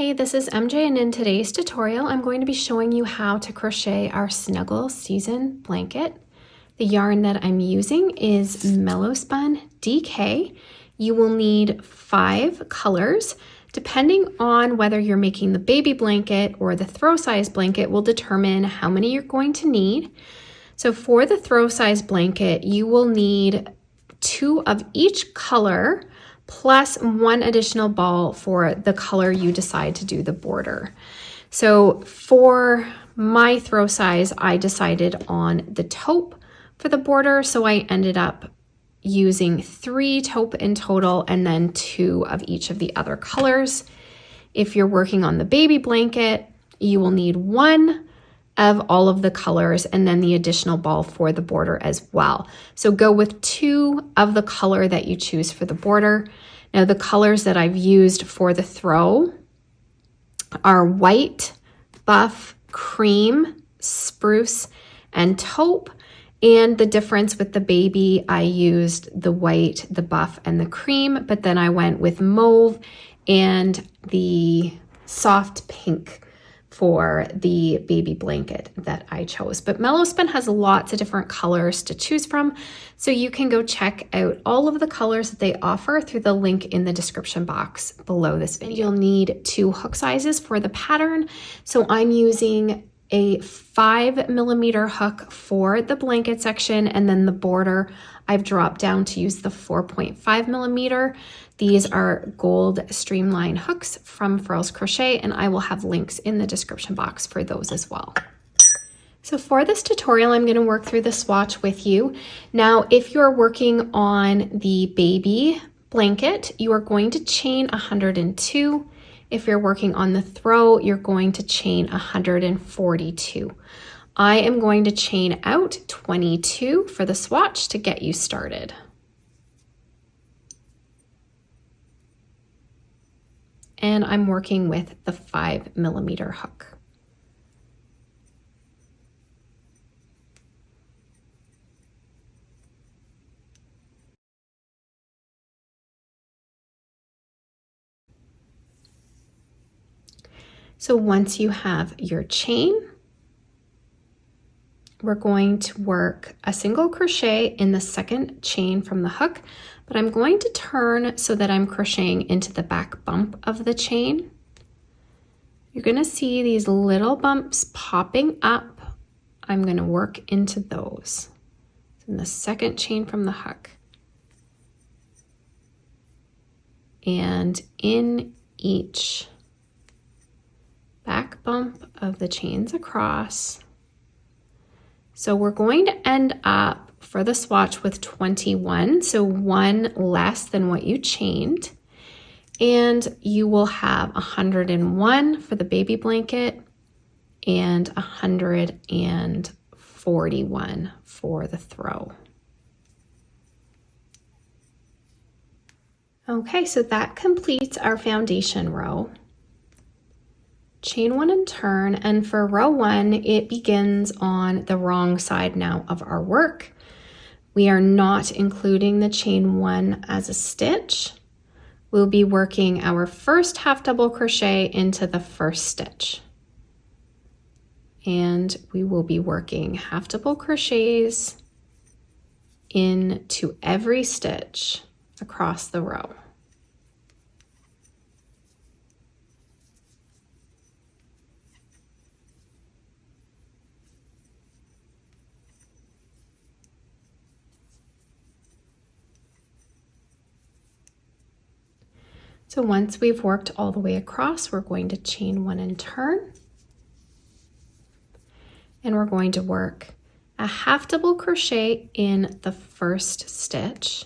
Hey, this is MJ, and in today's tutorial I'm going to be showing you how to crochet our Snuggle Season Blanket. The yarn that I'm using is Mellowspun DK. You will need 5 colors. Depending on whether you're making the baby blanket or the throw size blanket will determine how many you're going to need. So for the throw size blanket, you will need 2 of each color plus 1 additional ball for the color you decide to do the border. So for my throw size, I decided on the taupe for the border, so I ended up using 3 taupe in total and then 2 of each of the other colors. If you're working on the baby blanket, you will need 1 of all of the colors and then the additional ball for the border as well. So go with 2 of the color that you choose for the border. Now the colors that I've used for the throw are white, buff, cream, spruce, and taupe. And the difference with the baby, I used the white, the buff, and the cream, but then I went with mauve and the soft pink for the baby blanket that I chose. But Mellowspun has lots of different colors to choose from, so you can go check out all of the colors that they offer through the link in the description box below this video. You'll need 2 hook sizes for the pattern, so I'm using a 5mm hook for the blanket section, and then the border I've dropped down to use the 4.5mm. These are gold streamline hooks from Furls Crochet, and I will have links in the description box for those as well. So for this tutorial, I'm going to work through the swatch with you. Now, if you're working on the baby blanket, you are going to chain 102. If you're working on the throw, you're going to chain 142. I am going to chain out 22 for the swatch to get you started. And I'm working with the 5mm hook. So once you have your chain, we're going to work a single crochet in the second chain from the hook, but I'm going to turn so that I'm crocheting into the back bump of the chain. You're going to see these little bumps popping up. I'm going to work into those in the second chain from the hook. And in each back bump of the chains across. So we're going to end up for the swatch with 21, so 1 less than what you chained. And you will have 101 for the baby blanket and 141 for the throw. Okay, so that completes our foundation row. Chain 1 and turn, and for row 1, it begins on the wrong side now of our work. We are not including the chain 1 as a stitch. We'll be working our first half double crochet into the first stitch. And we will be working half double crochets into every stitch across the row. So once we've worked all the way across, we're going to chain 1 and turn. And we're going to work a half double crochet in the first stitch.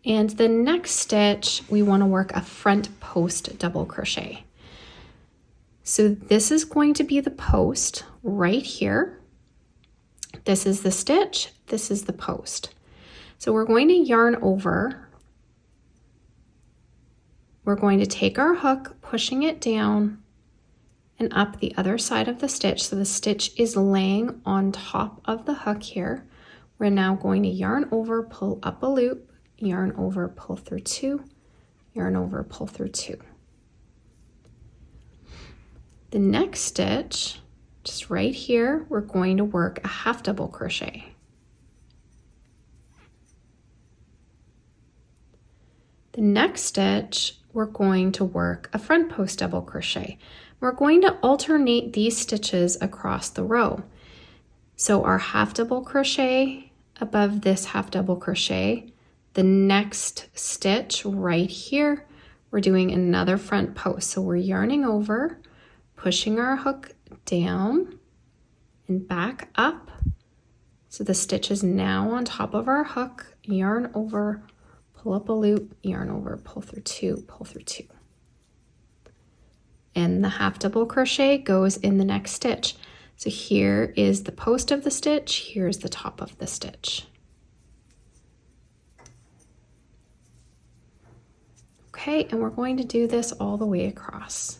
And the next stitch, we want to work a front post double crochet. So this is going to be the post right here. This is the stitch, this is the post. So we're going to yarn over. We're going to take our hook, pushing it down and up the other side of the stitch. So the stitch is laying on top of the hook here. We're now going to yarn over, pull up a loop, yarn over, pull through 2, yarn over, pull through 2. The next stitch, just right here, we're going to work a half double crochet. The next stitch, we're going to work a front post double crochet. We're going to alternate these stitches across the row. So our half double crochet above this half double crochet, the next stitch right here, we're doing another front post. So we're yarning over, pushing our hook down and back up. So the stitch is now on top of our hook, yarn over, pull up a loop, yarn over, pull through two, pull through two. And the half double crochet goes in the next stitch. So here is the post of the stitch, here's the top of the stitch. Okay, and we're going to do this all the way across.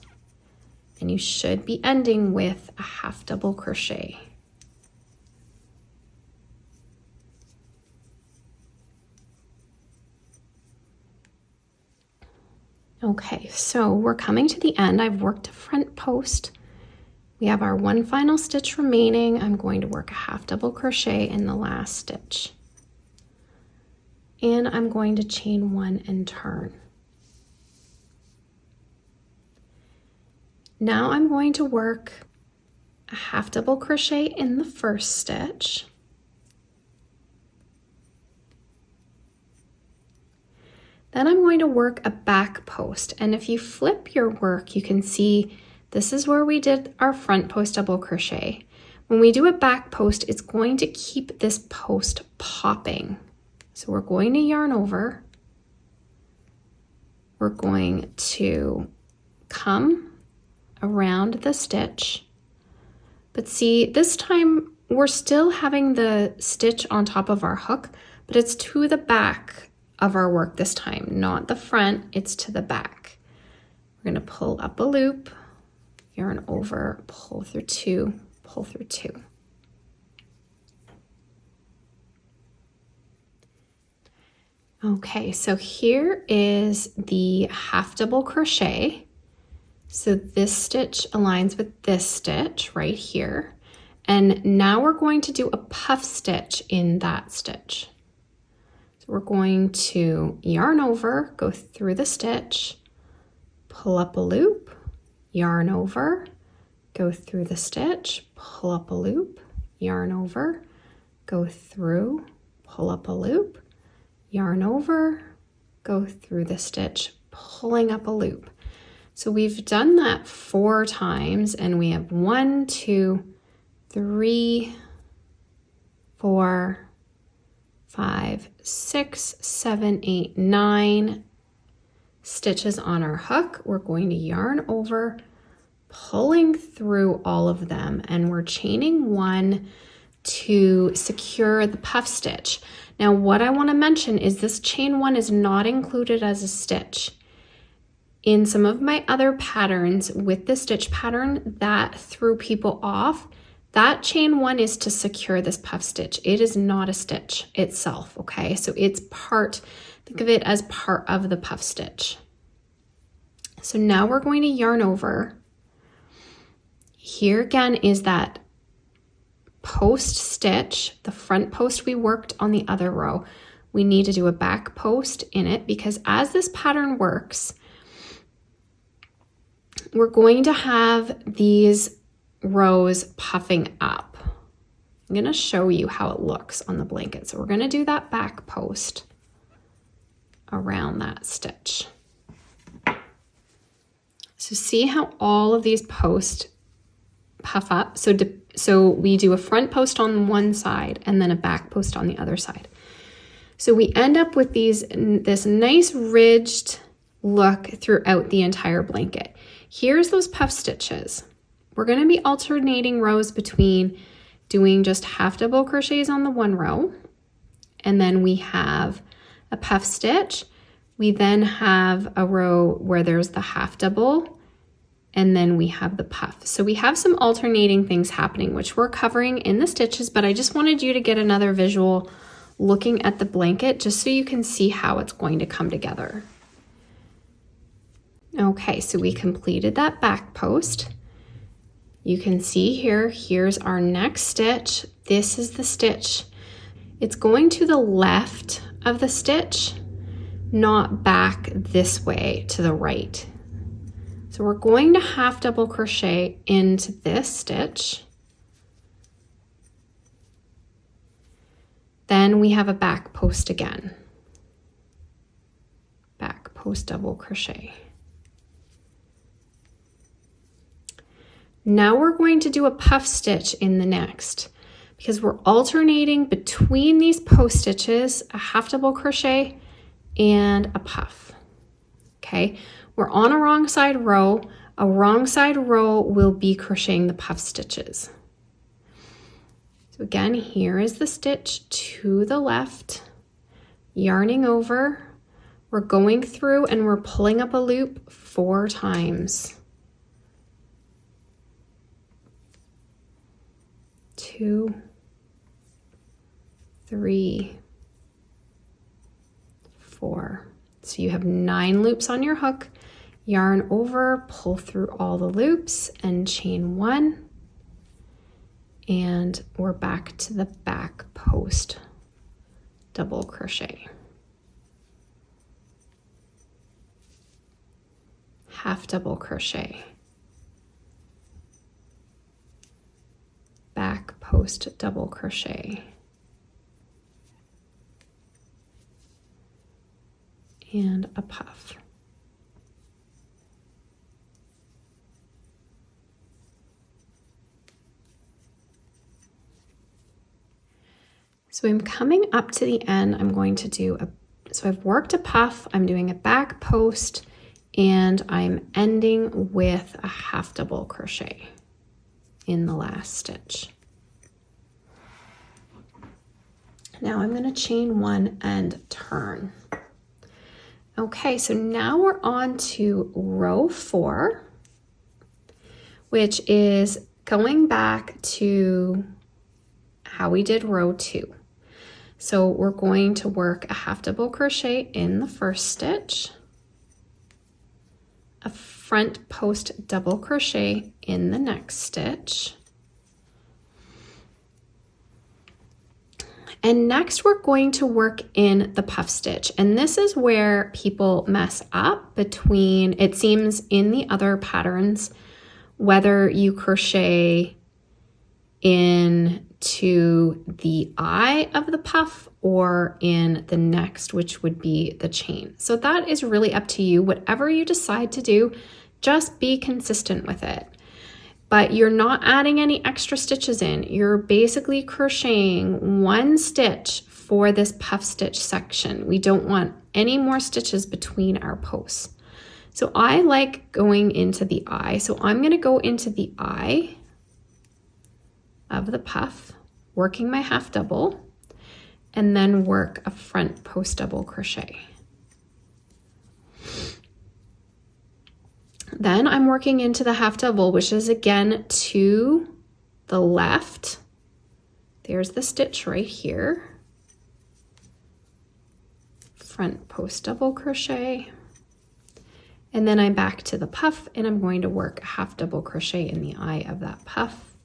And you should be ending with a half double crochet. Okay, so we're coming to the end. I've worked a front post. We have our one final stitch remaining. I'm going to work a half double crochet in the last stitch. And I'm going to chain one and turn. Now I'm going to work a half double crochet in the first stitch. Then I'm going to work a back post, and if you flip your work, you can see this is where we did our front post double crochet. When we do a back post, it's going to keep this post popping. So we're going to yarn over. We're going to come around the stitch, but see, this time we're still having the stitch on top of our hook, but it's to the back of our work this time, not the front, it's to the back. We're going to pull up a loop, yarn over, pull through two, pull through two. Okay, so here is the half double crochet. So this stitch aligns with this stitch right here. And now we're going to do a puff stitch in that stitch. So we're going to yarn over, go through the stitch, pull up a loop, yarn over, go through the stitch, pull up a loop, yarn over, go through, pull up a loop, yarn over, go through the stitch, pulling up a loop. So we've done that 4 times, and we have 1, 2, 3, 4, 5, 6, 7, 8, 9 stitches on our hook. We're going to yarn over, pulling through all of them, and we're chaining 1 to secure the puff stitch. Now what I want to mention is this chain 1 is not included as a stitch. In some of my other patterns with the stitch pattern that threw people off, that chain 1 is to secure this puff stitch. It is not a stitch itself, okay? So it's part, think of it as part of the puff stitch. So now we're going to yarn over. Here again is that post stitch, the front post we worked on the other row. We need to do a back post in it because as this pattern works, we're going to have these rows puffing up. I'm going to show you how it looks on the blanket. So we're going to do that back post around that stitch. So see how all of these posts puff up? So we do a front post on one side and then a back post on the other side. So we end up with this nice ridged look throughout the entire blanket. Here's those puff stitches. We're going to be alternating rows between doing just half double crochets on the one row, and then we have a puff stitch. We then have a row where there's the half double, and then we have the puff. So we have some alternating things happening, which we're covering in the stitches, but I just wanted you to get another visual looking at the blanket just so you can see how it's going to come together. Okay, so we completed that back post. You can see here, here's our next stitch. This is the stitch. It's going to the left of the stitch, not back this way to the right. So we're going to half double crochet into this stitch. Then we have a back post again. Back post double crochet. Now we're going to do a puff stitch in the next, because we're alternating between these post stitches, a half double crochet and a puff. Okay, we're on a wrong side row. A wrong side row will be crocheting the puff stitches. So again, here is the stitch to the left, yarning over. We're going through and we're pulling up a loop 4 times. 2, 3, 4. So you have 9 loops on your hook. Yarn over, pull through all the loops and chain 1. And we're back to the back post double crochet. Half double crochet. Back post double crochet. And a puff. So I'm coming up to the end. I'm going to do so I've worked a puff, I'm doing a back post, and I'm ending with a half double crochet in the last stitch. Now I'm going to chain 1 and turn. Okay, so now we're on to row 4, which is going back to how we did row 2. So we're going to work a half double crochet in the first stitch, a front post double crochet in the next stitch, and next we're going to work in the puff stitch. And this is where people mess up between, it seems in the other patterns, whether you crochet into the eye of the puff or in the next, which would be the chain. So that is really up to you. Whatever you decide to do, just be consistent with it. But you're not adding any extra stitches in. You're basically crocheting 1 stitch for this puff stitch section. We don't want any more stitches between our posts. So I like going into the eye. So I'm going to go into the eye of the puff, working my half double, and then work a front post double crochet. Then I'm working into the half double, which is again to the left. There's the stitch right here. Front post double crochet. And then I'm back to the puff and I'm going to work a half double crochet in the eye of that puff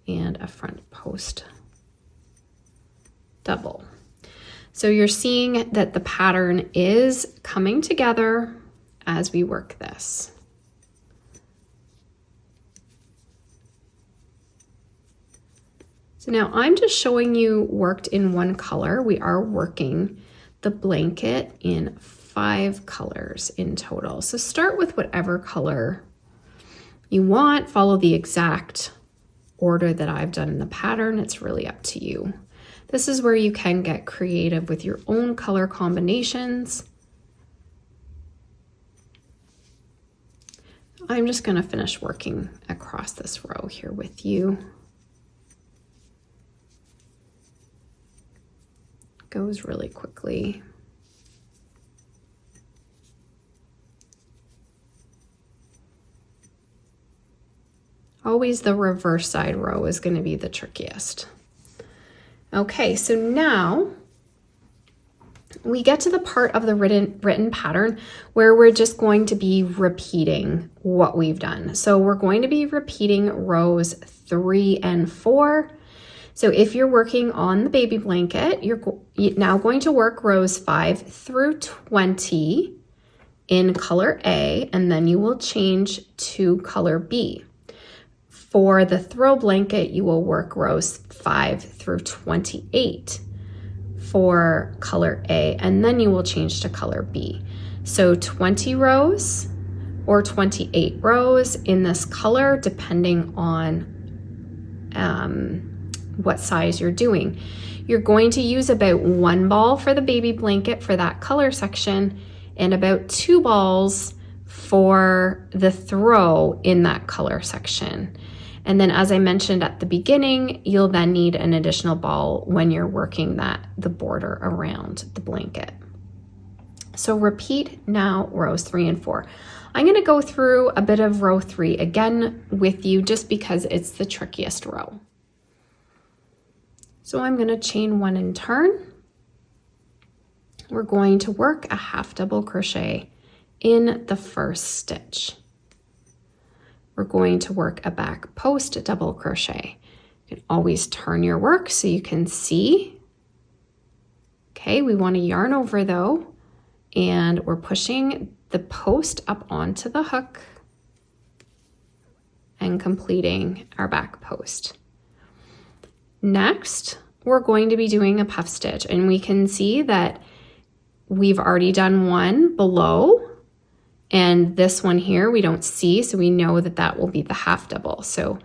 and a front post double. So you're seeing that the pattern is coming together as we work this. So now I'm just showing you worked in 1 color. We are working the blanket in 5 colors in total. So start with whatever color you want, follow the exact order that I've done in the pattern. It's really up to you. This is where you can get creative with your own color combinations. I'm just going to finish working across this row here with you. Goes really quickly. Always the reverse side row is going to be the trickiest. Okay, so now we get to the part of the written pattern where we're just going to be repeating what we've done. So we're going to be repeating rows 3 and 4. So if you're working on the baby blanket, you're now going to work rows 5 through 20 in color A, and then you will change to color B. For the throw blanket, you will work rows 5 through 28 for color A, and then you will change to color B. So 20 rows or 28 rows in this color, depending on what size you're doing. You're going to use about 1 ball for the baby blanket for that color section, and about 2 balls for the throw in that color section. And then, as I mentioned at the beginning, you'll then need an additional ball when you're working the border around the blanket. So repeat now rows 3 and 4. I'm going to go through a bit of row 3 again with you just because it's the trickiest row. So I'm going to chain 1 and turn. We're going to work a half double crochet in the first stitch. We're going to work a back post double crochet. You can always turn your work so you can see. Okay, we want to yarn over though, and we're pushing the post up onto the hook and completing our back post. Next, we're going to be doing a puff stitch, and we can see that we've already done one below, and this one here we don't see, so we know that that will be the half double. So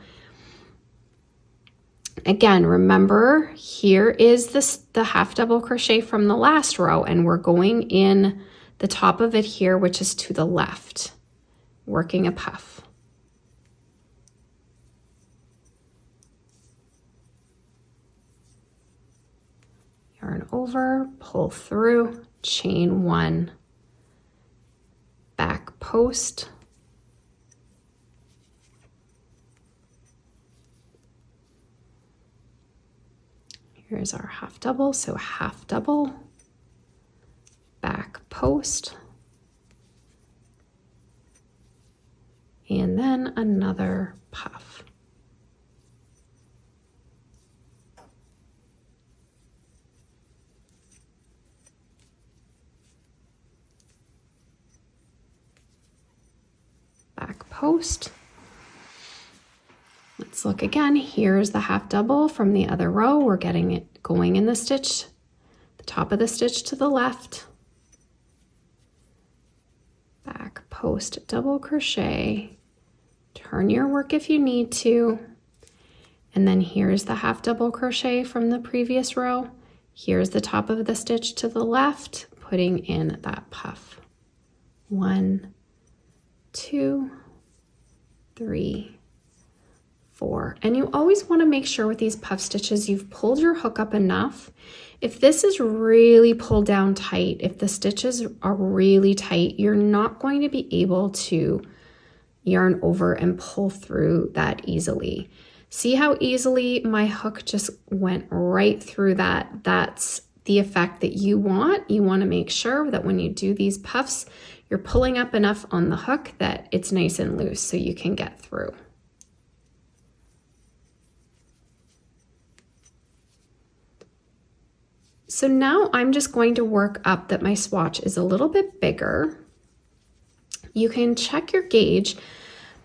again, remember, here is the half double crochet from the last row, and we're going in the top of it here, which is to the left, working a puff. Yarn over, pull through, chain 1, back post, here's our half double, so half double, back post, and then another puff. Back post. Let's look again. Here's the half double from the other row. We're getting it going in the stitch, the top of the stitch to the left. Back post double crochet. Turn your work if you need to. And then here's the half double crochet from the previous row. Here's the top of the stitch to the left, putting in that puff. 1, 2, 3, 4. And you always want to make sure with these puff stitches you've pulled your hook up enough. If this is really pulled down tight, if the stitches are really tight, you're not going to be able to yarn over and pull through that easily. See how easily my hook just went right through that? That's the effect that you want. You want to make sure that when you do these puffs, you're pulling up enough on the hook that it's nice and loose so you can get through. So now I'm just going to work up that my swatch is a little bit bigger. You can check your gauge,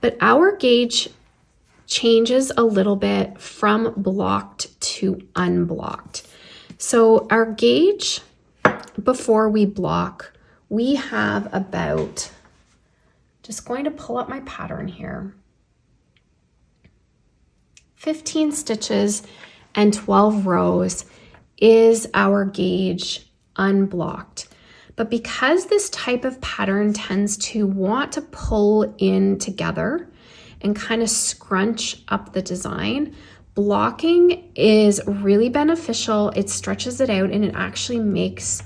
but our gauge changes a little bit from blocked to unblocked. So our gauge before we block, we have about, just going to pull up my pattern here, 15 stitches and 12 rows is our gauge unblocked. But because this type of pattern tends to want to pull in together and kind of scrunch up the design, blocking is really beneficial. It stretches it out and it actually makes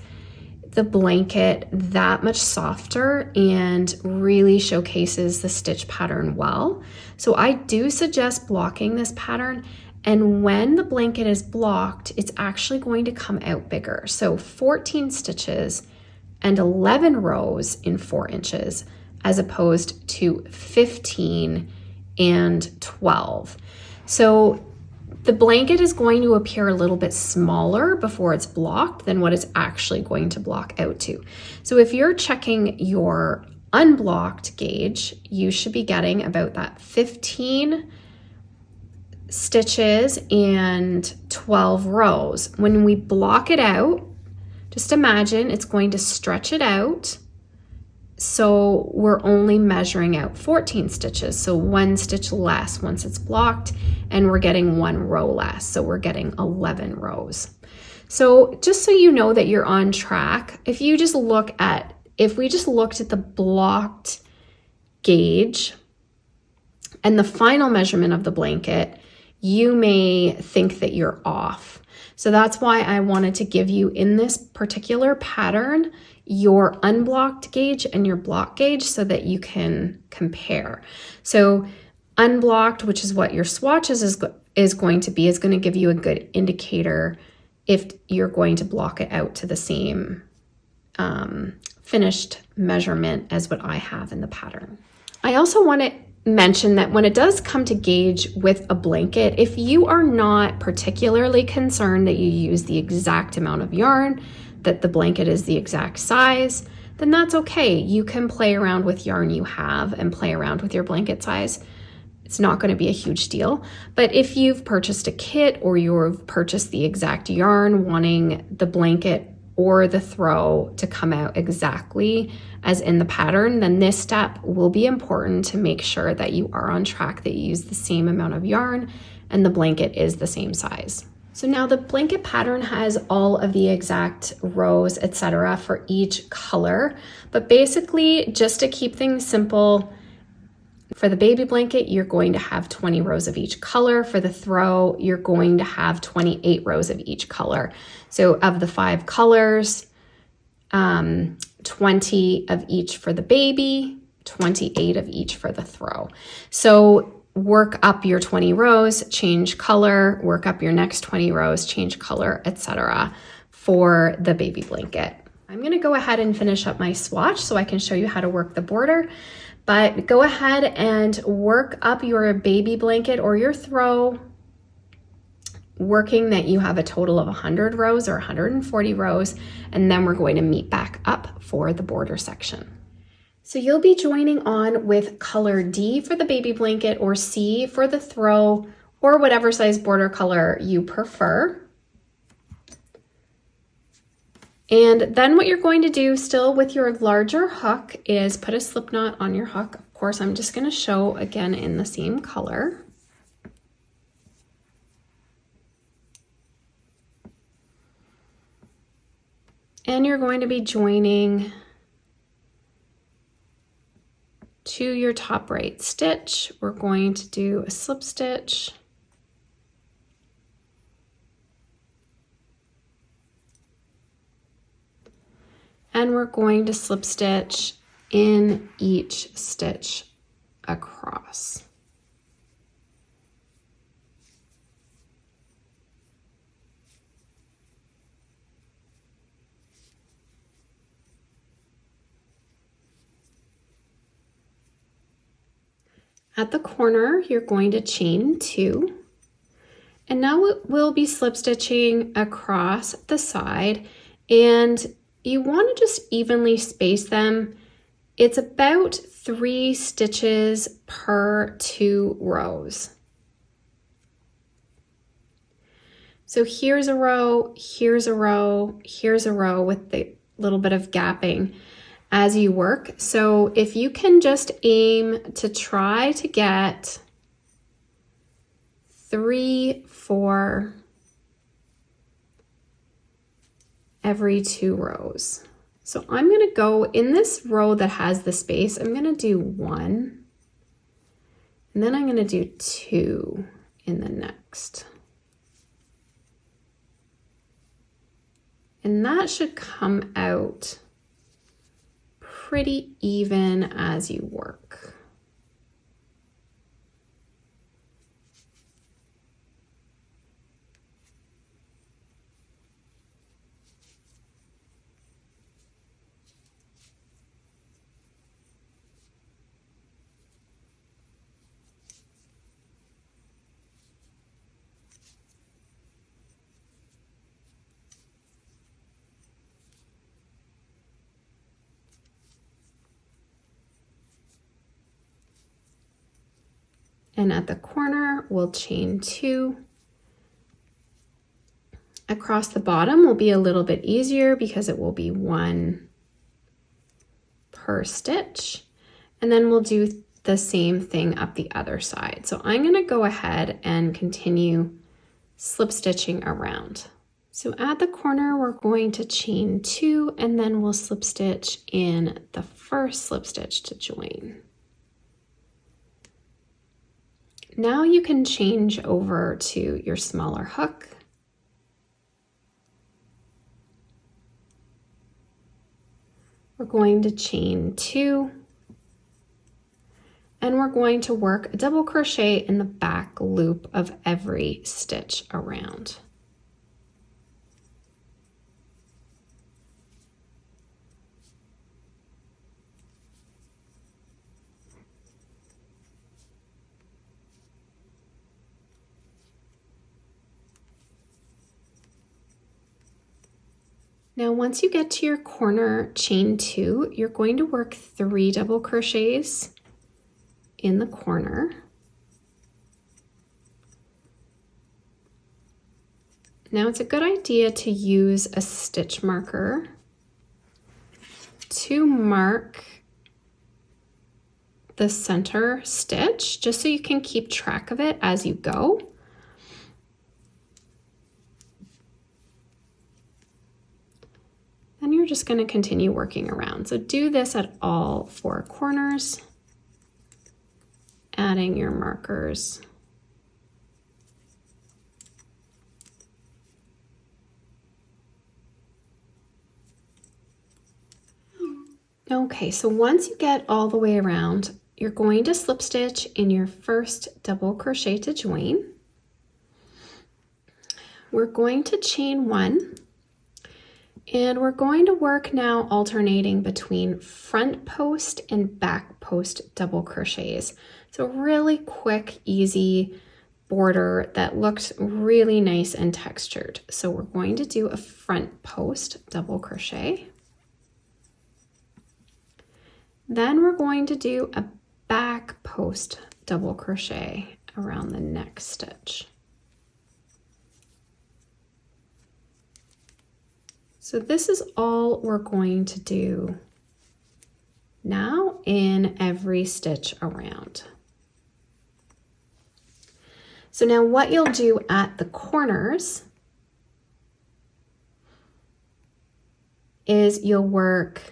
the blanket that much softer and really showcases the stitch pattern well. So I do suggest blocking this pattern And when the blanket is blocked, it's actually going to come out bigger. So 14 stitches and 11 rows in 4 inches, as opposed to 15 and 12. So the blanket is going to appear a little bit smaller before it's blocked than what it's actually going to block out to. So if you're checking your unblocked gauge, you should be getting about that 15 stitches and 12 rows. When we block it out, just imagine it's going to stretch it out. So we're only measuring out 14 stitches. So 1 stitch less once it's blocked, and we're getting 1 row less. So we're getting 11 rows. So just so you know that you're on track, if we just looked at the blocked gauge and the final measurement of the blanket, you may think that you're off. So that's why I wanted to give you in this particular pattern your unblocked gauge and your block gauge so that you can compare. So unblocked, which is what your swatches is going to be, is going to give you a good indicator if you're going to block it out to the same finished measurement as what I have in the pattern. I also want to mention that when it does come to gauge with a blanket, if you are not particularly concerned that you use the exact amount of yarn, that the blanket is the exact size, then that's okay. You can play around with yarn you have and play around with your blanket size. It's not going to be a huge deal. But if you've purchased a kit or you've purchased the exact yarn, wanting the blanket or the throw to come out exactly as in the pattern, then this step will be important to make sure that you are on track, that you use the same amount of yarn and the blanket is the same size. So now the blanket pattern has all of the exact rows, etc. for each color, but basically just to keep things simple, for the baby blanket, you're going to have 20 rows of each color. For the throw, you're going to have 28 rows of each color. So of the 5 colors, 20 of each for the baby, 28 of each for the throw. So work up your 20 rows, change color, work up your next 20 rows, change color, etc. for the baby blanket. I'm going to go ahead and finish up my swatch so I can show you how to work the border. But go ahead and work up your baby blanket or your throw, working that you have a total of 100 rows or 140 rows, and then we're going to meet back up for the border section. So you'll be joining on with color D for the baby blanket or C for the throw, or whatever size border color you prefer. And then what you're going to do still with your larger hook is put a slip knot on your hook. Of course, I'm just going to show again in the same color. And you're going to be joining to your top right stitch. We're going to do a slip stitch. And we're going to slip stitch in each stitch across. At the corner, you're going to chain 2. And now we'll be slip stitching across the side, and you want to just evenly space them. It's about 3 stitches per 2 rows. So here's a row, here's a row, here's a row with the little bit of gapping as you work. So if you can just aim to try to get 3, 4 every 2 rows. So I'm going to go in this row that has the space, I'm going to do 1, and then I'm going to do 2 in the next. And that should come out pretty even as you work. and at the corner we'll chain 2. Across the bottom will be a little bit easier because it will be 1 per stitch, and then we'll do the same thing up the other side. So I'm going to go ahead and continue slip stitching around. So at the corner we're going to chain 2 and then we'll slip stitch in the first slip stitch to join. Now you can change over to your smaller hook. We're going to chain 2 and we're going to work a double crochet in the back loop of every stitch around. Now once you get to your corner, chain 2, you're going to work 3 double crochets in the corner. Now it's a good idea to use a stitch marker to mark the center stitch, just so you can keep track of it as you go. Then you're just going to continue working around. So do this at all 4 corners, adding your markers. Okay, so once you get all the way around, you're going to slip stitch in your first double crochet to join. We're going to chain 1. And we're going to work now alternating between front post and back post double crochets. So really quick, easy border that looks really nice and textured. So we're going to do a front post double crochet. Then we're going to do a back post double crochet around the next stitch. So this is all we're going to do now in every stitch around. So now what you'll do at the corners is you'll work.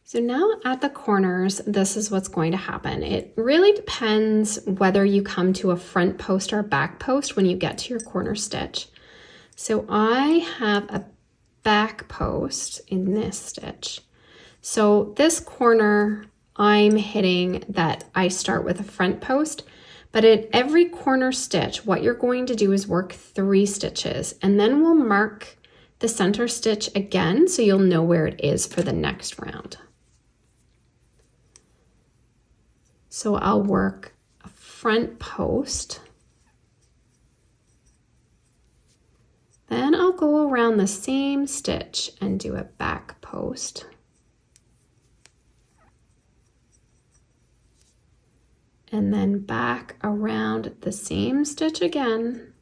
So now at the corners, this is what's going to happen. It really depends whether you come to a front post or a back post when you get to your corner stitch. So I have a back post in this stitch. So this corner, I'm hitting that I start with a front post, but at every corner stitch, what you're going to do is work 3 stitches, and then we'll mark the center stitch again so you'll know where it is for the next round. So I'll work a front post. Then I'll go around the same stitch and do a back post. And then back around the same stitch again.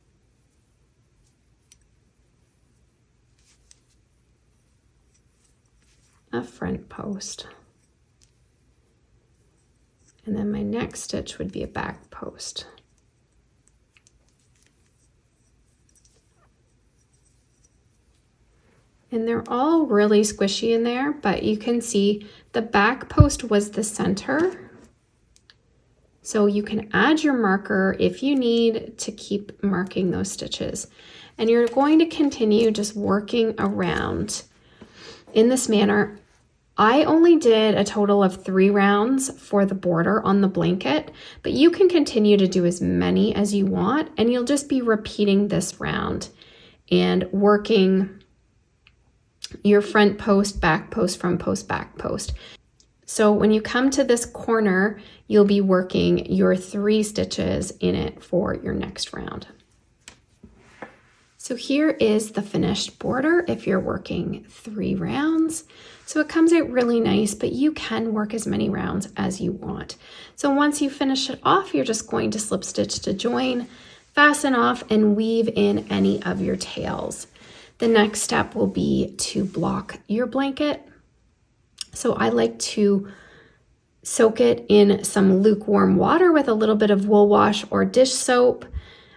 A front post. And then my next stitch would be a back post. And they're all really squishy in there, but you can see the back post was the center. So you can add your marker if you need to keep marking those stitches. And you're going to continue just working around in this manner. I only did a total of 3 rounds for the border on the blanket, but you can continue to do as many as you want, and you'll just be repeating this round and working your front post, back post, front post, back post. So when you come to this corner, you'll be working your 3 stitches in it for your next round. So here is the finished border if you're working 3 rounds. So it comes out really nice, but you can work as many rounds as you want. So once you finish it off, you're just going to slip stitch to join, fasten off, and weave in any of your tails. The next step will be to block your blanket. So I like to soak it in some lukewarm water with a little bit of wool wash or dish soap.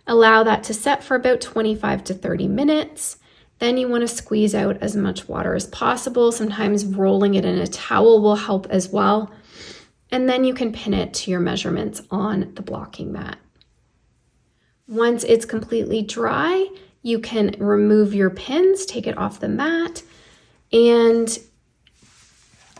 Allow that to set for about 25 to 30 minutes. Then you want to squeeze out as much water as possible. Sometimes rolling it in a towel will help as well. And then you can pin it to your measurements on the blocking mat. Once it's completely dry, you can remove your pins, take it off the mat, and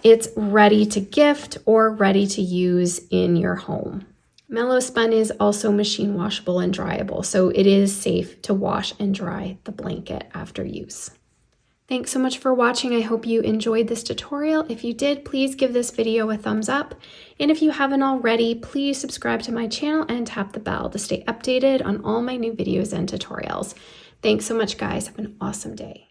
it's ready to gift or ready to use in your home. Mellowspun is also machine washable and dryable, so it is safe to wash and dry the blanket after use. Thanks so much for watching. I hope you enjoyed this tutorial. If you did, please give this video a thumbs up. And if you haven't already, please subscribe to my channel and tap the bell to stay updated on all my new videos and tutorials. Thanks so much, guys. Have an awesome day.